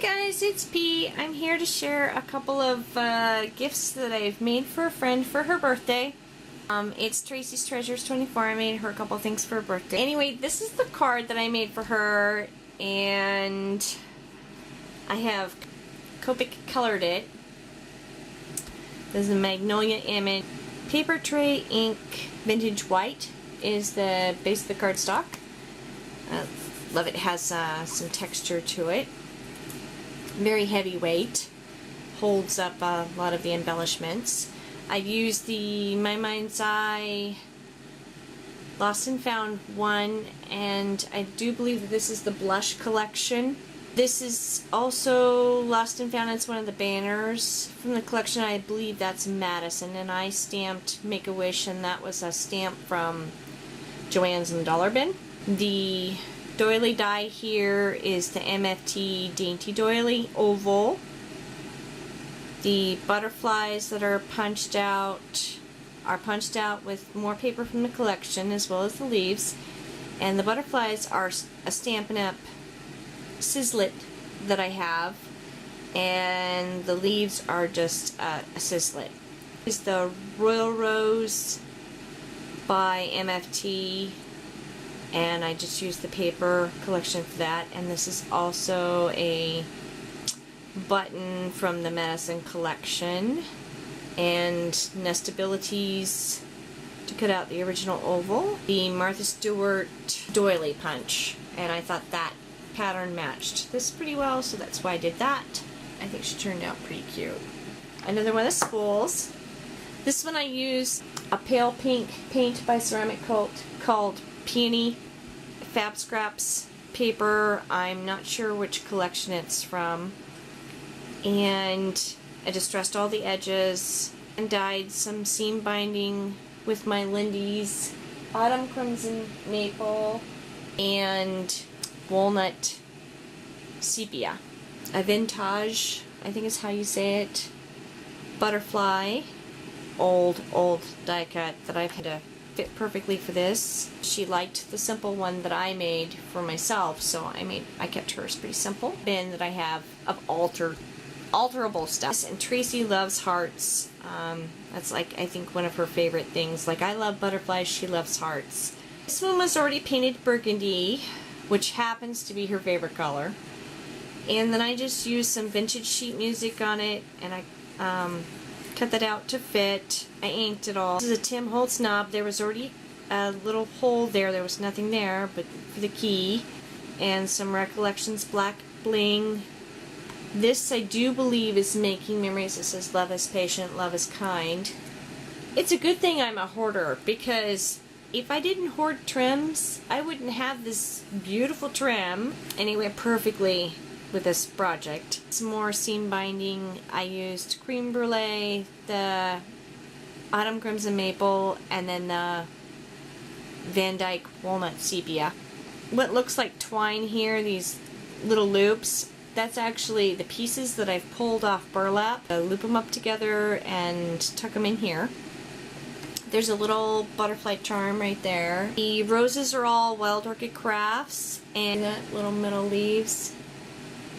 Hi guys, it's P. I'm here to share a couple of gifts that I've made for a friend for her birthday. It's Tracy's Treasures 24. I made her a couple things for her birthday. Anyway, this is the card that I made for her, and I have Copic colored it. This is a magnolia image. Paper tray ink vintage white is the base of the cardstock. Love it. It has some texture to it. Very heavyweight. Holds up a lot of the embellishments. I've used the My Mind's Eye Lost and Found one, and I do believe that this is the blush collection. This is also Lost and Found. It's one of the banners from the collection. I believe that's Madison, and I stamped Make-A-Wish, and that was a stamp from Joann's in the Dollar Bin. The doily die here is the MFT Dainty Doily Oval. The butterflies that are punched out with more paper from the collection, as well as the leaves. And the butterflies are a Stampin' Up! Sizzlet that I have, and the leaves are just a Sizzlet. This is the Royal Rose by MFT, and I just used the paper collection for that. And this is also a button from the Madison collection, and nestabilities to cut out the original oval. The Martha Stewart doily punch, and I thought that pattern matched this pretty well, so that's why I did that. I think she turned out pretty cute. Another one of spools. This one I used a pale pink paint by Ceramic Coat called Peony Fab Scraps paper. I'm not sure which collection it's from. And I distressed all the edges and dyed some seam binding with my Lindy's Autumn Crimson Maple and Walnut Sepia. A vintage, I think is how you say it, butterfly, old die cut that I've had to fit perfectly for this. She liked the simple one that I made for myself, so I kept hers pretty simple. Bin that I have of alterable stuff. And Tracy loves hearts. That's like, I think, one of her favorite things. Like, I love butterflies, she loves hearts. This one was already painted burgundy, which happens to be her favorite color. And then I just used some vintage sheet music on it, and I cut that out to fit. I inked it all. This is a Tim Holtz knob. There was already a little hole there. There was nothing there but for the key. And some Recollections black bling. This, I do believe, is Making Memories. It says, "Love is patient, love is kind." It's a good thing I'm a hoarder, because if I didn't hoard trims, I wouldn't have this beautiful trim. Anyway, perfectly with this project. Some more seam binding. I used Cream Brulee, the Autumn Crimson Maple, and then the Van Dyke Walnut Sepia. What looks like twine here, these little loops, that's actually the pieces that I've pulled off burlap. I loop them up together and tuck them in here. There's a little butterfly charm right there. The roses are all Wild Orchid Crafts, and that little middle leaves.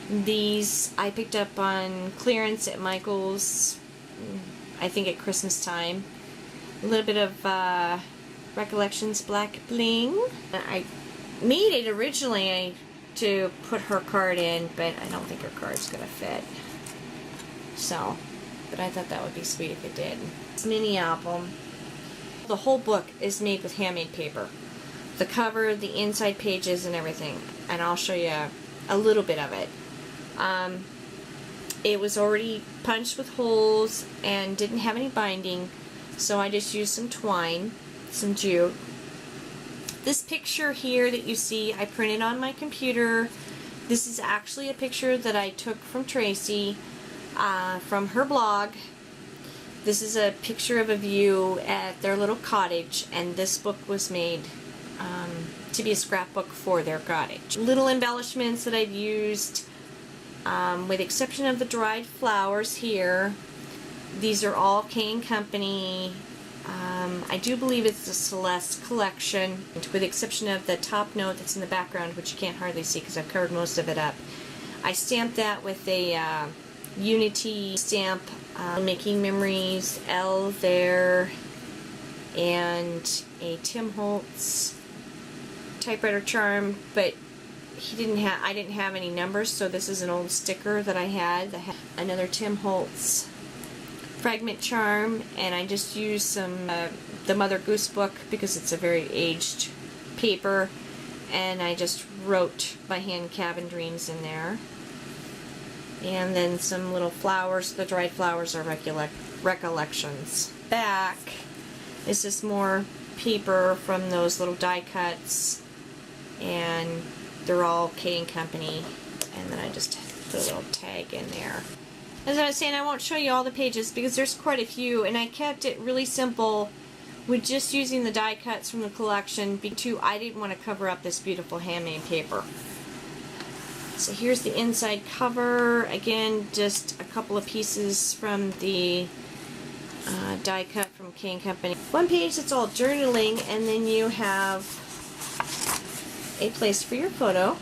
These I picked up on clearance at Michael's, I think at Christmas time. A little bit of Recollections black bling. I made it originally to put her card in, but I don't think her card's gonna fit. So, but I thought that would be sweet if it did. This mini album. The whole book is made with handmade paper. The cover, the inside pages, and everything. And I'll show you a little bit of it. It was already punched with holes and didn't have any binding, so I just used some twine, some jute. This picture here that you see, I printed on my computer. This is actually a picture that I took from Tracy, from her blog. This is a picture of a view at their little cottage, and this book was made to be a scrapbook for their cottage. Little embellishments that I've used, with the exception of the dried flowers here. These are all K&Co. I do believe it's the Celeste collection, with the exception of the top note that's in the background, which you can't hardly see because I've covered most of it up. I stamped that with a Unity stamp, making memories, L there, and a Tim Holtz typewriter charm, but I didn't have any numbers, so this is an old sticker that I had that had another Tim Holtz fragment charm, and I just used some the Mother Goose book because it's a very aged paper, and I just wrote by hand Cabin Dreams in there. And then some little flowers. The dried flowers are recollections. Back is just more paper from those little die cuts, and they're all K & Company. And then I just put a little tag in there. As I was saying, I won't show you all the pages because there's quite a few, and I kept it really simple with just using the die cuts from the collection because I didn't want to cover up this beautiful handmade paper. So here's the inside cover. Again, just a couple of pieces from the die cut from K & Company. One page that's all journaling, and then you have a place for your photo.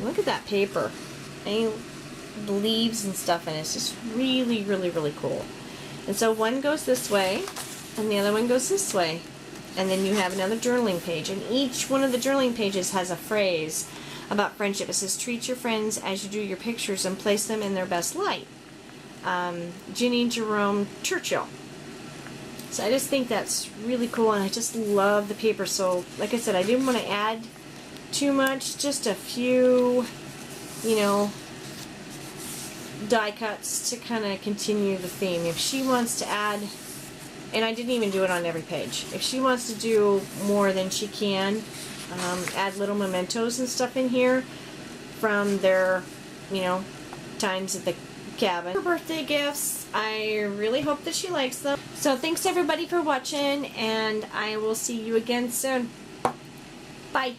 Look at that paper. Any leaves and stuff in it. It's just really, really, really cool. And so one goes this way, and the other one goes this way. And then you have another journaling page. And each one of the journaling pages has a phrase about friendship. It says, treat your friends as you do your pictures and place them in their best light. Ginny Jerome Churchill. So I just think that's really cool, and I just love the paper. So like I said, I didn't want to add too much, just a few, you know, die cuts to kind of continue the theme. If she wants to add, and I didn't even do it on every page, if she wants to do more than she can, add little mementos and stuff in here from their, you know, times at the cabin. For birthday gifts, I really hope that she likes them. So thanks everybody for watching, and I will see you again soon. Bye.